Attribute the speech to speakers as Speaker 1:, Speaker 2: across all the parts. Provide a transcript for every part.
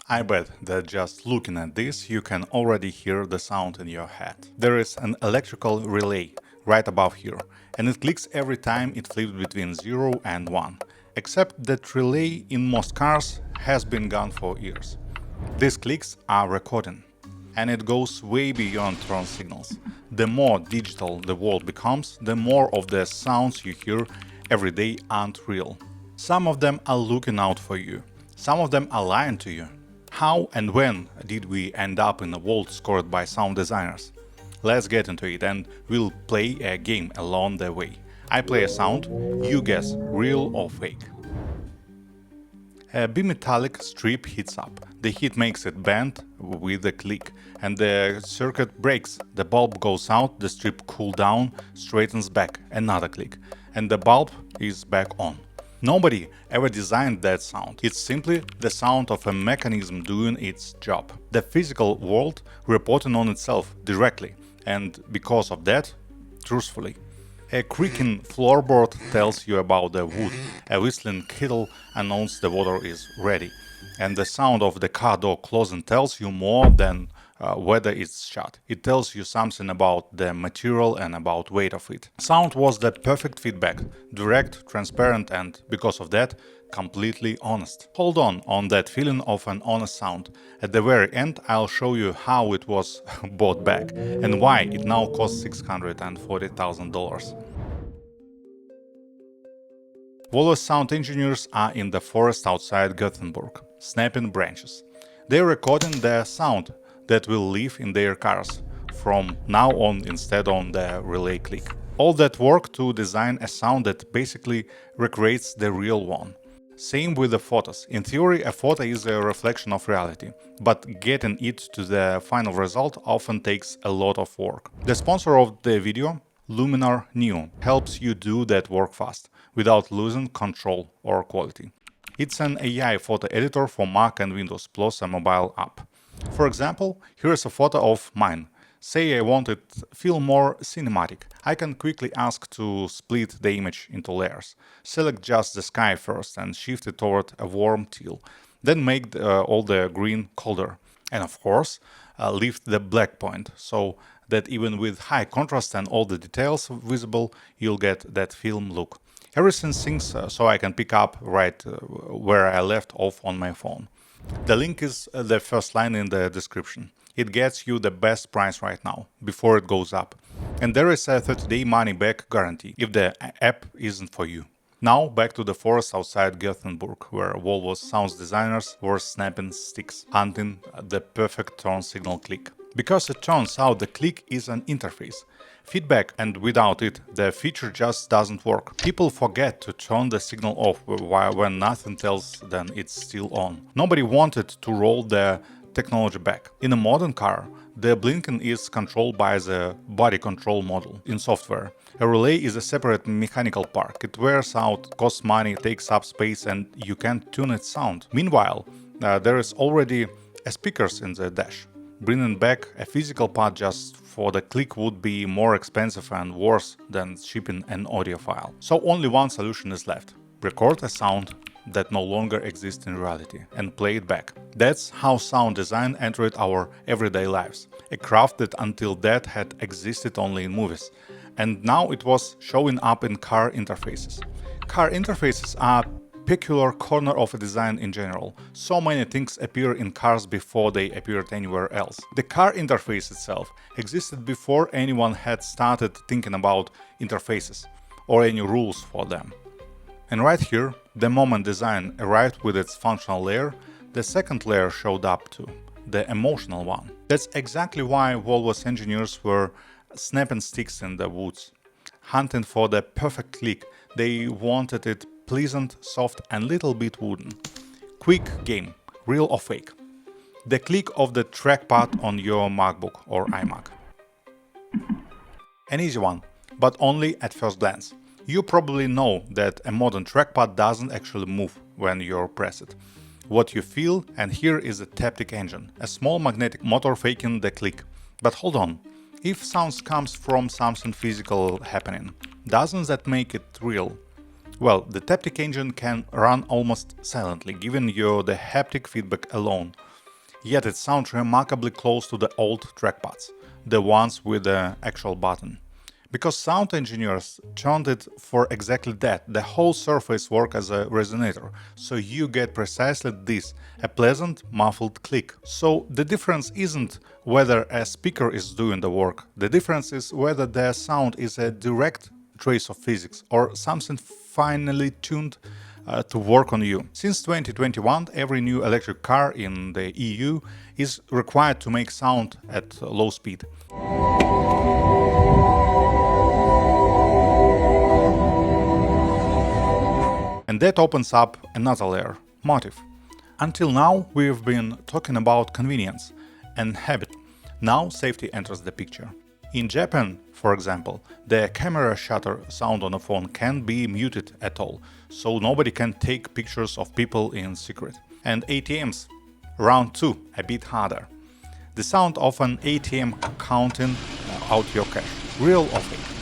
Speaker 1: I bet that just looking at this you can already hear the sound in your head. There is an electrical relay right above here, and it clicks every time it flips between 0 and 1. Except that relay in most cars has been gone for years. These clicks are recording, and it goes way beyond turn signals. The more digital the world becomes, the more of the sounds you hear every day aren't real. Some of them are looking out for you, some of them are lying to you. How and when did we end up in a world scored by sound designers? Let's get into it and we'll play a game along the way. I play a sound, you guess real or fake. A bimetallic strip heats up. The heat makes it bend with a click, and the circuit breaks. The bulb goes out, the strip cools down, straightens back, another click, and the bulb is back on. Nobody ever designed that sound. It's simply the sound of a mechanism doing its job. The physical world reporting on itself directly, and because of that, truthfully. A creaking floorboard tells you about the wood, a whistling kettle announces the water is ready, and the sound of the car door closing tells you more than whether it's shut. It tells you something about the material and about weight of it. Sound was the perfect feedback, direct, transparent, and because of that, completely honest. Hold on that feeling of an honest sound. At the very end I'll show you how it was bought back and why it now costs $640,000. Volvo's sound engineers are in the forest outside Gothenburg, snapping branches. They're recording the sound that will live in their cars from now on instead on the relay click. All that work to design a sound that basically recreates the real one. Same with the photos. In theory, a photo is a reflection of reality, but getting it to the final result often takes a lot of work. The sponsor of the video, Luminar Neo, helps you do that work fast, without losing control or quality. It's an AI photo editor for Mac and Windows, plus a mobile app. For example, here is a photo of mine. Say I want it to feel more cinematic. I can quickly ask to split the image into layers. Select just the sky first and shift it toward a warm teal. Then make all the green colder. And of course, lift the black point, so that even with high contrast and all the details visible, you'll get that film look. Everything syncs so I can pick up right where I left off on my phone. The link is the first line in the description. It gets you the best price right now, before it goes up. And there is a 30-day money-back guarantee, if the app isn't for you. Now back to the forest outside Gothenburg, where Volvo's sound designers were snapping sticks, hunting the perfect turn signal click. Because it turns out the click is an interface. Feedback, and without it, the feature just doesn't work. People forget to turn the signal off when nothing tells them it's still on. Nobody wanted to roll the technology back. In a modern car, the blinking is controlled by the body control module in software. A relay is a separate mechanical part. It wears out, costs money, takes up space, and you can't tune its sound. Meanwhile, there is already a speakers in the dash. Bringing back a physical part just for the click would be more expensive and worse than shipping an audio file. So only one solution is left. Record a sound that no longer exists in reality and play it back. That's how sound design entered our everyday lives. A craft that until that had existed only in movies. And now it was showing up in car interfaces. Car interfaces are peculiar corner of a design in general. So many things appear in cars before they appeared anywhere else. The car interface itself existed before anyone had started thinking about interfaces or any rules for them. And right here, the moment design arrived with its functional layer, the second layer showed up too, the emotional one. That's exactly why Volvo's engineers were snapping sticks in the woods. Hunting for the perfect click, they wanted it pleasant, soft and little bit wooden. Quick game, real or fake? The click of the trackpad on your MacBook or iMac. An easy one, but only at first glance. You probably know that a modern trackpad doesn't actually move when you press it. What you feel and hear is a taptic engine, a small magnetic motor faking the click. But hold on, if sound comes from something physical happening, doesn't that make it real? Well, the taptic engine can run almost silently, giving you the haptic feedback alone. Yet it sounds remarkably close to the old trackpads, the ones with the actual button. Because sound engineers turned it for exactly that, the whole surface works as a resonator, so you get precisely this, a pleasant, muffled click. So the difference isn't whether a speaker is doing the work, the difference is whether the sound is a direct trace of physics or something finely tuned to work on you. Since 2021, every new electric car in the EU is required to make sound at low speed. And that opens up another layer, motive. Until now, we've been talking about convenience and habit. Now safety enters the picture. In Japan, for example, the camera shutter sound on a phone can't be muted at all, so nobody can take pictures of people in secret. And ATMs, round 2, a bit harder. The sound of an ATM counting out your cash, real or fake.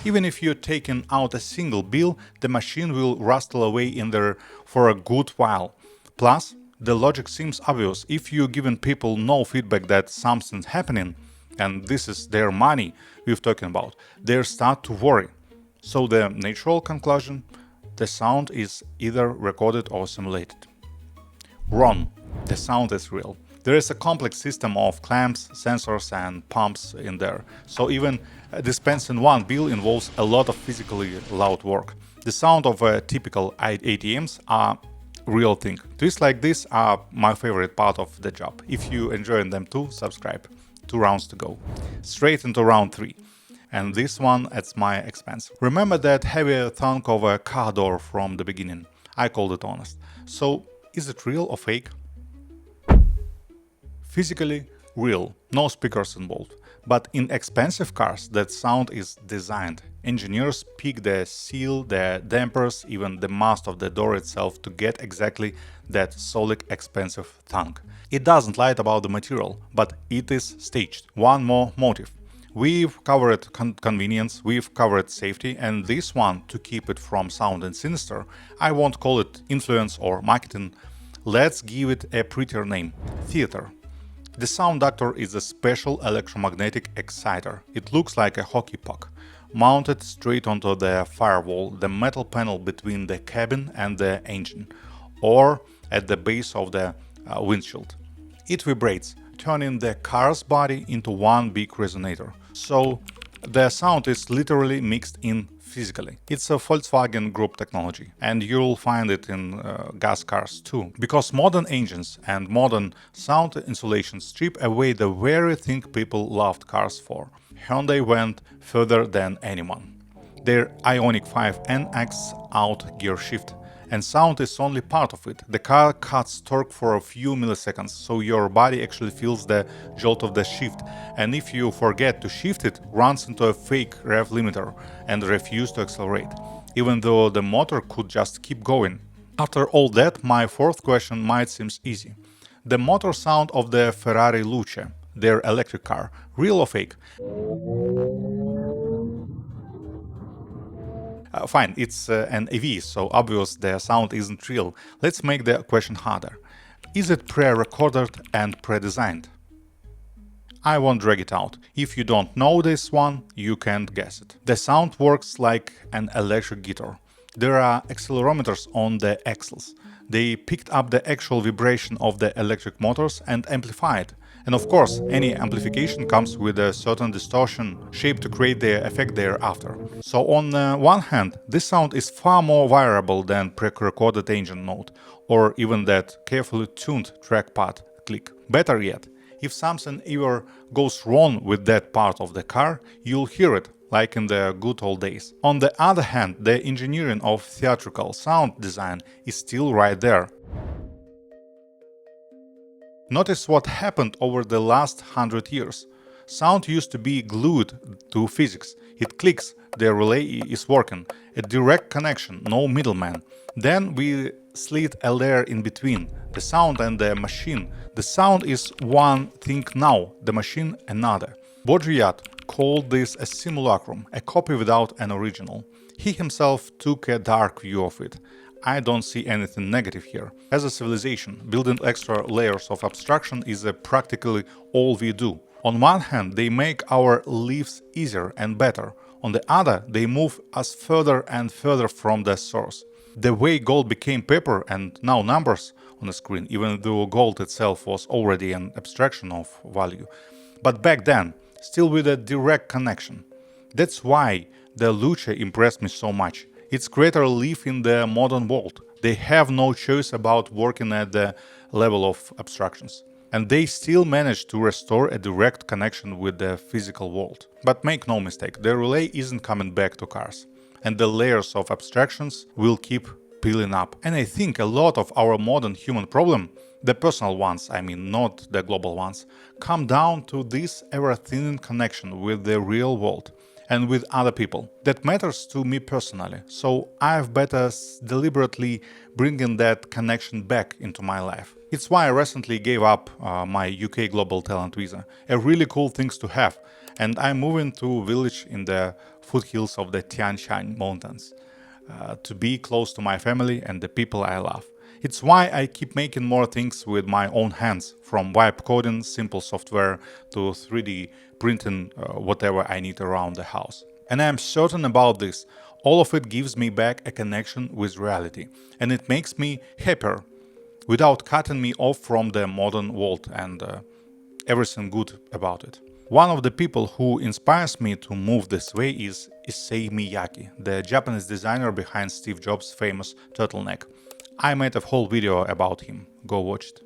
Speaker 1: Even if you're taking out a single bill, the machine will rustle away in there for a good while. Plus, the logic seems obvious. If you're giving people no feedback that something's happening, and this is their money we're talking about, they start to worry. So the natural conclusion, the sound is either recorded or simulated. Wrong. The sound is real. There is a complex system of clamps, sensors and pumps in there, so even dispensing one bill involves a lot of physically loud work. The sound of typical ATMs are real thing. Twists like this are my favorite part of the job. If you enjoy them too, subscribe. 2 rounds to go. Straight into round 3. And this one at my expense. Remember that heavy thunk of a car door from the beginning? I called it honest. So, is it real or fake? Physically real, no speakers involved. But in expensive cars, that sound is designed. Engineers pick the seal, the dampers, even the mast of the door itself to get exactly that solid, expensive thunk. It doesn't lie about the material, but it is staged. One more motive. We've covered convenience, we've covered safety, and this one, to keep it from sounding sinister, I won't call it influence or marketing. Let's give it a prettier name: theater. The sound ductor is a special electromagnetic exciter. It looks like a hockey puck, mounted straight onto the firewall, the metal panel between the cabin and the engine, or at the base of the windshield. It vibrates, turning the car's body into one big resonator. So the sound is literally mixed in physically. It's a Volkswagen Group technology, and you'll find it in gas cars too, because modern engines and modern sound insulation strip away the very thing people loved cars for. Hyundai went further than anyone. Their Ioniq 5 NX out gear shift, and sound is only part of it. The car cuts torque for a few milliseconds, so your body actually feels the jolt of the shift, and if you forget to shift it, runs into a fake rev limiter and refuses to accelerate, even though the motor could just keep going. After all that, my fourth question might seem easy. The motor sound of the Ferrari Luce, their electric car, real or fake? Fine, it's an EV, so obvious the sound isn't real. Let's make the question harder. Is it pre-recorded and pre-designed? I won't drag it out. If you don't know this one, you can't guess it. The sound works like an electric guitar. There are accelerometers on the axles. They picked up the actual vibration of the electric motors and amplified. And of course, any amplification comes with a certain distortion shape to create the effect thereafter. So on one hand, this sound is far more variable than pre-recorded engine note, or even that carefully tuned trackpad click. Better yet, if something ever goes wrong with that part of the car, you'll hear it, like in the good old days. On the other hand, the engineering of theatrical sound design is still right there. Notice what happened over the last 100 years. Sound used to be glued to physics. It clicks, the relay is working. A direct connection, no middleman. Then we slid a layer in between, the sound and the machine. The sound is one thing now, the machine another. Baudrillard called this a simulacrum, a copy without an original. He himself took a dark view of it. I don't see anything negative here. As a civilization, building extra layers of abstraction is practically all we do. On one hand, they make our lives easier and better. On the other, they move us further and further from the source. The way gold became paper and now numbers on the screen, even though gold itself was already an abstraction of value. But back then, still with a direct connection. That's why the Luce impressed me so much. Its creators live in the modern world. They have no choice about working at the level of abstractions. And they still manage to restore a direct connection with the physical world. But make no mistake, the relay isn't coming back to cars. And the layers of abstractions will keep peeling up. And I think a lot of our modern human problem, the personal ones, I mean not the global ones, come down to this ever-thinning connection with the real world and with other people. That matters to me personally, so I've better deliberately bringing that connection back into my life. It's why I recently gave up my UK Global Talent Visa, a really cool thing to have, and I'm moving to a village in the foothills of the Tian Shan Mountains to be close to my family and the people I love. It's why I keep making more things with my own hands, from vibe coding, simple software, to 3D printing whatever I need around the house. And I'm certain about this, all of it gives me back a connection with reality, and it makes me happier, without cutting me off from the modern world and everything good about it. One of the people who inspires me to move this way is Issei Miyake, the Japanese designer behind Steve Jobs' famous turtleneck. I made a whole video about him, go watch it.